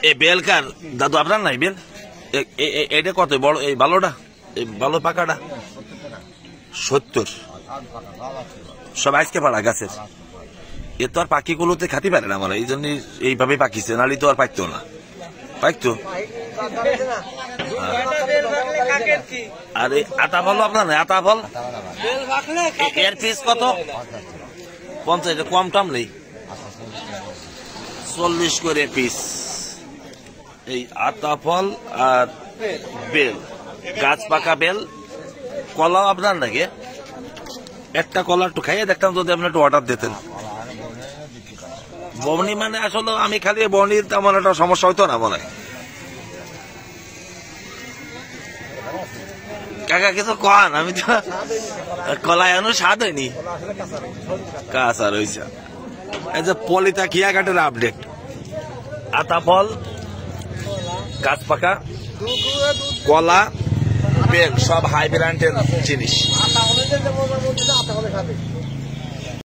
এই বেলকার দাদু আপনার নাই বেল? এটা কত বড়? এই ভালোটা, এই ভালো পাকাটা 70। সব আজকে পাড়া গাছের। এ তো আর পাখিগুলোতে খাতে পারে না মানে, এই জন্য এইভাবে পাকিছে, নাহলে তো আর পাইতো না। পাইতো। আর এই আতা ফল আপনার নাই? আতা ফল এর পিস কত? 50। কম টম নেই, 40 করে পিস। এই আতা ফল আর বেল, গাছ পাকা বেল। কলাও আপনার নাকি? একটা কলা একটু খাইয়ে দেখতাম যদি আপনি একটু অর্ডার দিতেন। বর্ণি মানে আসলে আমি খালি বর্ণির তেমন একটা সমস্যা হইতো না মনে হয়। কাকা কিছু কন, আমি তো কলা এখনো স্বাদ হয়নি, কাঁচা রয়েছে। এই যে পলিতা খিয়াঘাটের আপডেট, আতা ফল, গাছ পাকা, কলা, বেল সব হাই ব্র্যান্ডের জিনিস।